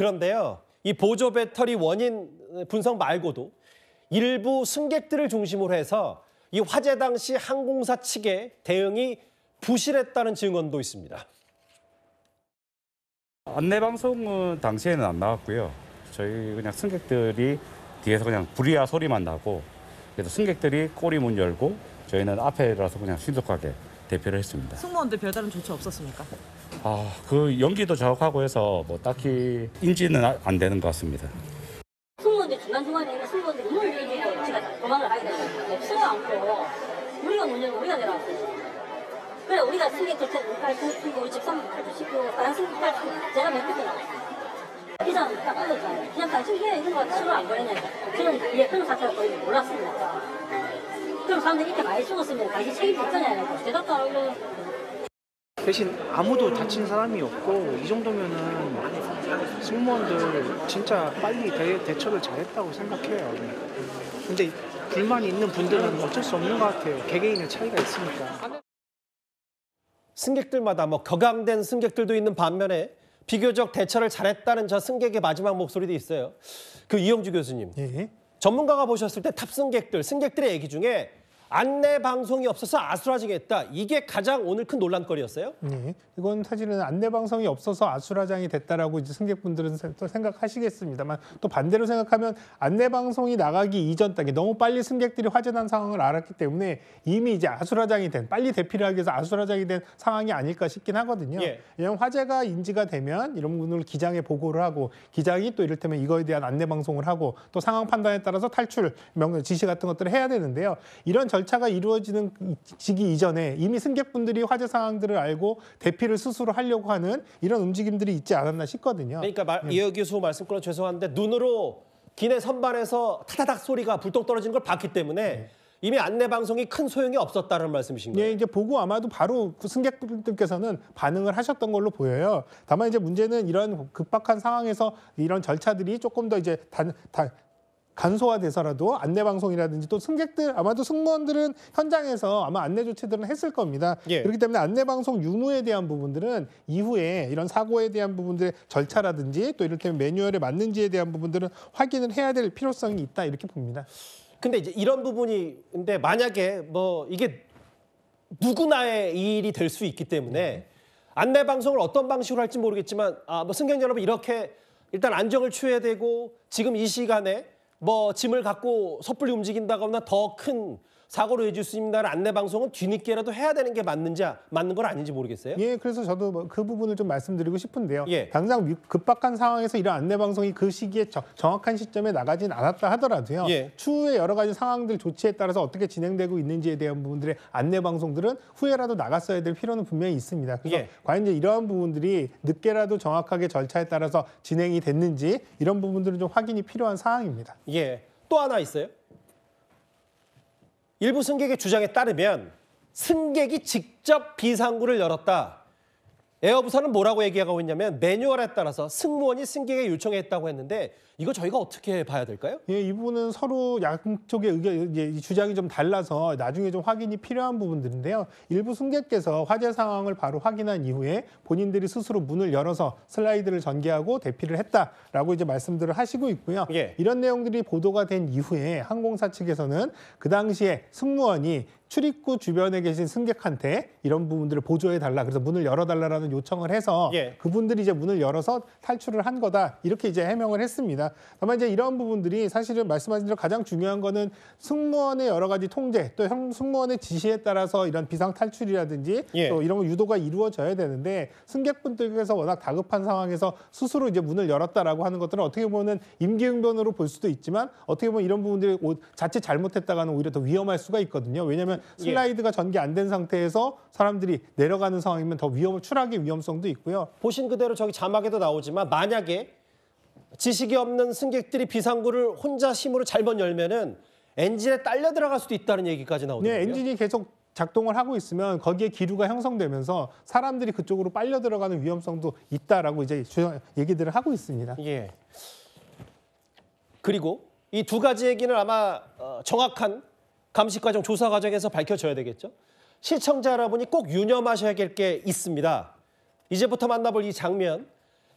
그런데요, 이 보조 배터리 원인 분석 말고도 일부 승객들을 중심으로 해서 이 화재 당시 항공사 측의 대응이 부실했다는 증언도 있습니다. 안내방송은 당시에는 안 나왔고요. 저희 그냥 승객들이 뒤에서 그냥 불이야 소리만 나고, 그래서 승객들이 꼬리 문 열고 저희는 앞에라서 그냥 신속하게 대피를 했습니다. 승무원들 별다른 조치 없었습니까? 그 연기도 자욱하고 해서 뭐 딱히 인지는 안 되는 것 같습니다. 승무원들 중간중간에 있는 승무원들이 문을 열고 제가 도망을 하게 되잖아요. 없어요 않고 우리가 문 열고 우리가 내려왔어요. 그래 우리가 승객들 탈출시키고 우리 집사람 탈출시키고 다른 승객 탈출 제가 몇 개 나왔어요. 기사는 딱 걸렸잖아요. 그냥 탈출기에 있는 거 치료 안 걸렸냐니까. 저는 그런 사태가 거의 몰랐습니다. 그럼 사람들이 이렇게 많이 죽었으면 다시 책임이 있잖아요. 대답도 안 하고. 대신 아무도 다친 사람이 없고 이 정도면은 승무원들 진짜 빨리 대처를 잘했다고 생각해요. 근데 불만이 있는 분들은 어쩔 수 없는 것 같아요. 개개인의 차이가 있으니까. 승객들마다 격앙된 승객들도 있는 반면에 비교적 대처를 잘했다는 저 승객의 마지막 목소리도 있어요. 그 이영주 교수님, 전문가가 보셨을 때 탑승객들, 승객들의 얘기 중에 안내 방송이 없어서 아수라장했다. 이게 가장 오늘 큰 논란거리였어요? 네, 이건 사실은 안내 방송이 없어서 아수라장이 됐다라고 이제 승객분들은 또 생각하시겠습니다만, 또 반대로 생각하면 안내 방송이 나가기 이전 단계, 너무 빨리 승객들이 화재난 상황을 알았기 때문에 이미 이제 아수라장이 된, 빨리 대피를 하기 위해서 아수라장이 된 상황이 아닐까 싶긴 하거든요. 왜냐하면 화재가 인지가 되면 이런 부분을 기장에 보고를 하고, 기장이 또 이를테면 이거에 대한 안내 방송을 하고 또 상황 판단에 따라서 탈출 명령 지시 같은 것들을 해야 되는데요. 이런 절차가 이루어지기 이전에 이미 승객분들이 화재 상황들을 알고 대피를 스스로 하려고 하는 이런 움직임들이 있지 않았나 싶거든요. 그러니까 이 교수 말씀 끊어 죄송한데, 눈으로 기내 선반에서 타다닥 소리가 불똥 떨어지는 걸 봤기 때문에 이미 안내 방송이 큰 소용이 없었다는 말씀이신 거예요? 네, 이제 보고 아마도 바로 그 승객들께서는 반응을 하셨던 걸로 보여요. 다만 이제 문제는 이런 급박한 상황에서 이런 절차들이 조금 더 이제 간소화돼서라도 안내방송이라든지 또 승객들, 아마도 승무원들은 현장에서 아마 안내 조치들은 했을 겁니다. 그렇기 때문에 안내방송 유무에 대한 부분들은 이후에 이런 사고에 대한 부분들의 절차라든지 또 이를테면 매뉴얼에 맞는지에 대한 부분들은 확인을 해야 될 필요성이 있다, 이렇게 봅니다. 근데 이제 이런 부분이, 근데 만약에 이게 누구나의 일이 될 수 있기 때문에 안내 방송을 어떤 방식으로 할지 모르겠지만, 승객 여러분, 이렇게 일단 안정을 취해야 되고, 지금 이 시간에 짐을 갖고 섣불리 움직인다거나 더 큰 사고로 이어질 수 있는 안내 방송은 뒤늦게라도 해야 되는 게 맞는 건 아닌지 모르겠어요. 예, 그래서 저도 그 부분을 좀 말씀드리고 싶은데요. 당장 급박한 상황에서 이런 안내 방송이 그 시기에 정확한 시점에 나가진 않았다 하더라도요. 추후에 여러 가지 상황들 조치에 따라서 어떻게 진행되고 있는지에 대한 부분들의 안내 방송들은 후에라도 나갔어야 될 필요는 분명히 있습니다. 그래서 과연 이제 이러한 부분들이 늦게라도 정확하게 절차에 따라서 진행이 됐는지, 이런 부분들은 좀 확인이 필요한 사항입니다. 또 하나 있어요. 일부 승객의 주장에 따르면 승객이 직접 비상구를 열었다. 에어부산은 뭐라고 얘기하고 있냐면, 매뉴얼에 따라서 승무원이 승객에게 요청했다고 했는데, 이거 저희가 어떻게 봐야 될까요? 이 부분은 서로 양쪽의 의견, 주장이 좀 달라서 나중에 좀 확인이 필요한 부분들인데요. 일부 승객께서 화재 상황을 바로 확인한 이후에 본인들이 스스로 문을 열어서 슬라이드를 전개하고 대피를 했다라고 이제 말씀들을 하시고 있고요. 이런 내용들이 보도가 된 이후에 항공사 측에서는 그 당시에 승무원이 출입구 주변에 계신 승객한테 이런 부분들을 보조해달라, 그래서 문을 열어달라는 요청을 해서 그분들이 이제 문을 열어서 탈출을 한 거다, 이렇게 이제 해명을 했습니다. 다만 이제 이런 부분들이 사실은 말씀하신 대로 가장 중요한 거는 승무원의 여러 가지 통제, 또 승무원의 지시에 따라서 이런 비상 탈출이라든지 또 이런 유도가 이루어져야 되는데, 승객분들께서 워낙 다급한 상황에서 스스로 이제 문을 열었다라고 하는 것들은 어떻게 보면 임기응변으로 볼 수도 있지만, 어떻게 보면 이런 부분들이 자칫 잘못했다가는 오히려 더 위험할 수가 있거든요. 왜냐하면 슬라이드가 전개 안 된 상태에서 사람들이 내려가는 상황이면 더 추락의 위험성도 있고요. 보신 그대로 저기 자막에도 나오지만, 만약에 지식이 없는 승객들이 비상구를 혼자 힘으로 잘못 열면은 엔진에 딸려 들어갈 수도 있다는 얘기까지 나오더라고요. 네, 엔진이 계속 작동을 하고 있으면 거기에 기류가 형성되면서 사람들이 그쪽으로 빨려 들어가는 위험성도 있다라고 이제 얘기들을 하고 있습니다. 그리고 이 두 가지 얘기는 아마 정확한 감시 과정, 조사 과정에서 밝혀져야 되겠죠. 시청자 여러분이 꼭 유념하셔야 될 게 있습니다. 이제부터 만나볼 이 장면.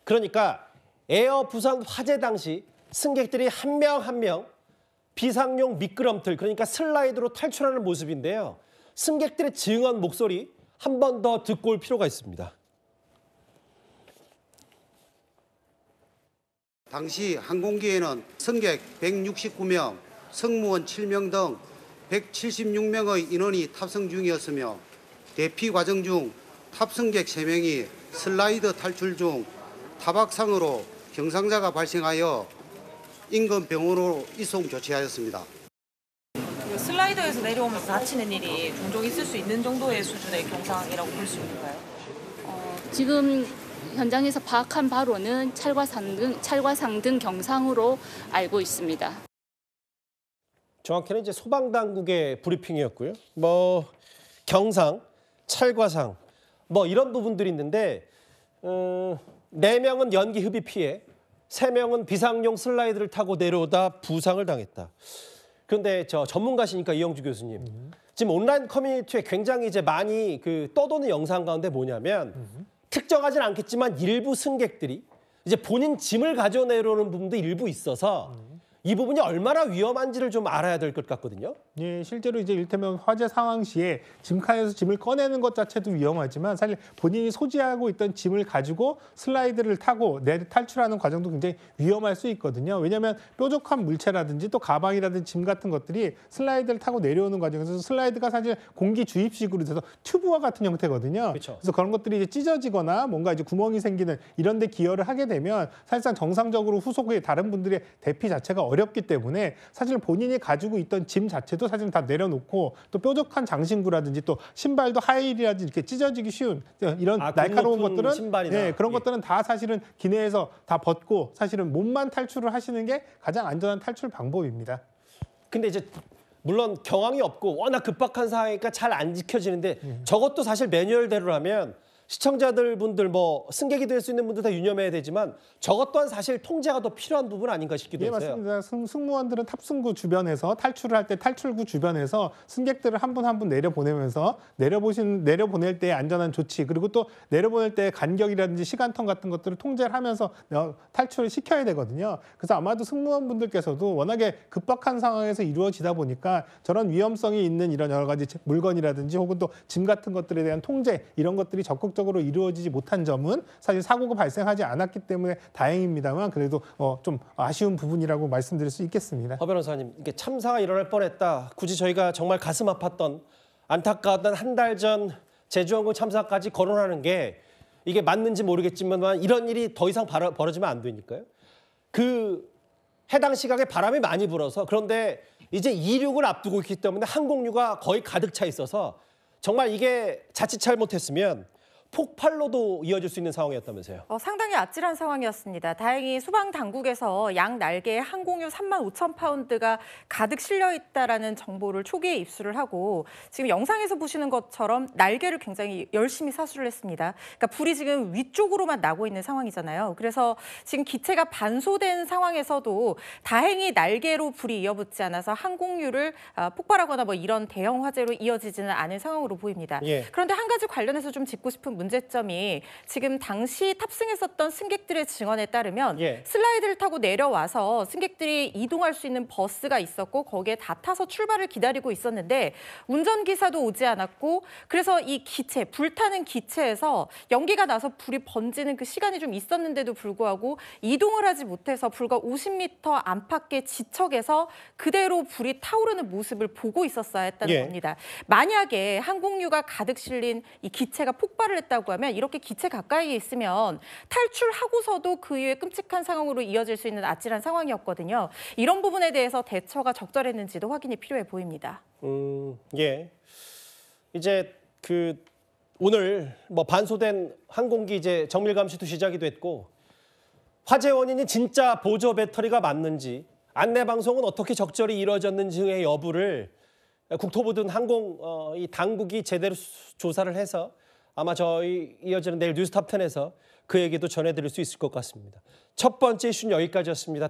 그러니까 에어 부산 화재 당시 승객들이 한 명 한 명 비상용 미끄럼틀, 그러니까 슬라이드로 탈출하는 모습인데요. 승객들의 증언 목소리 한 번 더 듣고 올 필요가 있습니다. 당시 항공기에는 승객 169명, 승무원 7명 등 176명의 인원이 탑승 중이었으며 대피 과정 중 탑승객 3명이 슬라이드 탈출 중 타박상으로 경상자가 발생하여 인근 병원으로 이송 조치하였습니다. 슬라이더에서 내려오면서 다치는 일이 종종 있을 수 있는 정도의 수준의 경상이라고 볼 수 있는가요? 지금 현장에서 파악한 바로는 찰과상 등 경상으로 알고 있습니다. 정확히는 이제 소방당국의 브리핑이었고요. 뭐 경상, 찰과상 뭐 이런 부분들이 있는데 4명은 연기 흡입 피해, 3명은 비상용 슬라이드를 타고 내려오다 부상을 당했다. 그런데 저 전문가시니까 이영주 교수님, 지금 온라인 커뮤니티에 굉장히 이제 많이 떠도는 영상 가운데 뭐냐면 특정하진 않겠지만 일부 승객들이 이제 본인 짐을 가져 내려오는 부분도 일부 있어서 이 부분이 얼마나 위험한지를 좀 알아야 될 것 같거든요. 예, 실제로 이제 이를테면 화재 상황 시에 짐칸에서 짐을 꺼내는 것 자체도 위험하지만 사실 본인이 소지하고 있던 짐을 가지고 슬라이드를 타고 탈출하는 과정도 굉장히 위험할 수 있거든요. 왜냐하면 뾰족한 물체라든지 또 가방이라든지 짐 같은 것들이 슬라이드를 타고 내려오는 과정에서 슬라이드가 사실 공기 주입식으로 돼서 튜브와 같은 형태거든요. 그렇죠. 그래서 그런 것들이 이제 찢어지거나 뭔가 이제 구멍이 생기는 이런 데 기여를 하게 되면 사실상 정상적으로 후속의 다른 분들의 대피 자체가 어렵기 때문에 사실 본인이 가지고 있던 짐 자체도 사실 다 내려놓고 또 뾰족한 장신구라든지 또 신발도 하이힐이라든지 이렇게 찢어지기 쉬운 이런 날카로운 것들은 신발이나. 그런 것들은 다 사실은 기내에서 다 벗고 사실은 몸만 탈출을 하시는 게 가장 안전한 탈출 방법입니다. 근데 이제 물론 경황이 없고 워낙 급박한 상황이니까 잘 안 지켜지는데 저것도 사실 매뉴얼대로라면 시청자들 분들 뭐 승객이 될 수 있는 분들 다 유념해야 되지만 저것 또한 사실 통제가 더 필요한 부분 아닌가 싶기도 해서요. 맞습니다. 승무원들은 탑승구 주변에서 탈출을 할 때 탈출구 주변에서 승객들을 한 분 한 분 내려보내면서 내려보낼 때의 안전한 조치 그리고 또 내려보낼 때의 간격이라든지 시간텀 같은 것들을 통제를 하면서 탈출을 시켜야 되거든요. 그래서 아마도 승무원분들께서도 워낙에 급박한 상황에서 이루어지다 보니까 저런 위험성이 있는 이런 여러 가지 물건이라든지 혹은 또 짐 같은 것들에 대한 통제 이런 것들이 적극적으로 이루어지지 못한 점은 사실 사고가 발생하지 않았기 때문에 다행입니다만 그래도 좀 아쉬운 부분이라고 말씀드릴 수 있겠습니다. 허 변호사님, 이게 참사가 일어날 뻔했다. 굳이 저희가 정말 가슴 아팠던 안타까웠던 한 달 전 제주항공 참사까지 거론하는 게 이게 맞는지 모르겠지만 이런 일이 더 이상 벌어지면 안 되니까요. 해당 시각에 바람이 많이 불어서 그런데 이제 이륙을 앞두고 있기 때문에 항공유가 거의 가득 차 있어서 정말 이게 자칫 잘못했으면 폭발로도 이어질 수 있는 상황이었다면서요. 상당히 아찔한 상황이었습니다. 다행히 소방당국에서 양 날개에 항공유 35,000파운드가 가득 실려 있다라는 정보를 초기에 입수를 하고 지금 영상에서 보시는 것처럼 날개를 굉장히 열심히 사수를 했습니다. 그러니까 불이 지금 위쪽으로만 나고 있는 상황이잖아요. 그래서 지금 기체가 반소된 상황에서도 다행히 날개로 불이 이어붙지 않아서 항공유를 폭발하거나 뭐 이런 대형 화재로 이어지지는 않은 상황으로 보입니다. 예. 그런데 한 가지 관련해서 좀 짚고 싶은 문제점이 지금 당시 탑승했었던 승객들의 증언에 따르면 슬라이드를 타고 내려와서 승객들이 이동할 수 있는 버스가 있었고 거기에 다 타서 출발을 기다리고 있었는데 운전기사도 오지 않았고 그래서 이 기체, 불타는 기체에서 연기가 나서 불이 번지는 그 시간이 좀 있었는데도 불구하고 이동을 하지 못해서 불과 50m 안팎의 지척에서 그대로 불이 타오르는 모습을 보고 있었어야 했다는 겁니다. 만약에 항공유가 가득 실린 이 기체가 폭발을 했다고 하면 이렇게 기체 가까이에 있으면 탈출하고서도 그 이후에 끔찍한 상황으로 이어질 수 있는 아찔한 상황이었거든요. 이런 부분에 대해서 대처가 적절했는지도 확인이 필요해 보입니다. 예. 이제 오늘 뭐 반소된 항공기 이제 정밀 감시도 시작이 됐고 화재 원인이 진짜 보조 배터리가 맞는지 안내 방송은 어떻게 적절히 이루어졌는지의 여부를 국토부 등 이 당국이 제대로 조사를 해서 아마 저희 이어지는 내일 뉴스탑10에서 그 얘기도 전해드릴 수 있을 것 같습니다. 첫 번째 이슈는 여기까지였습니다.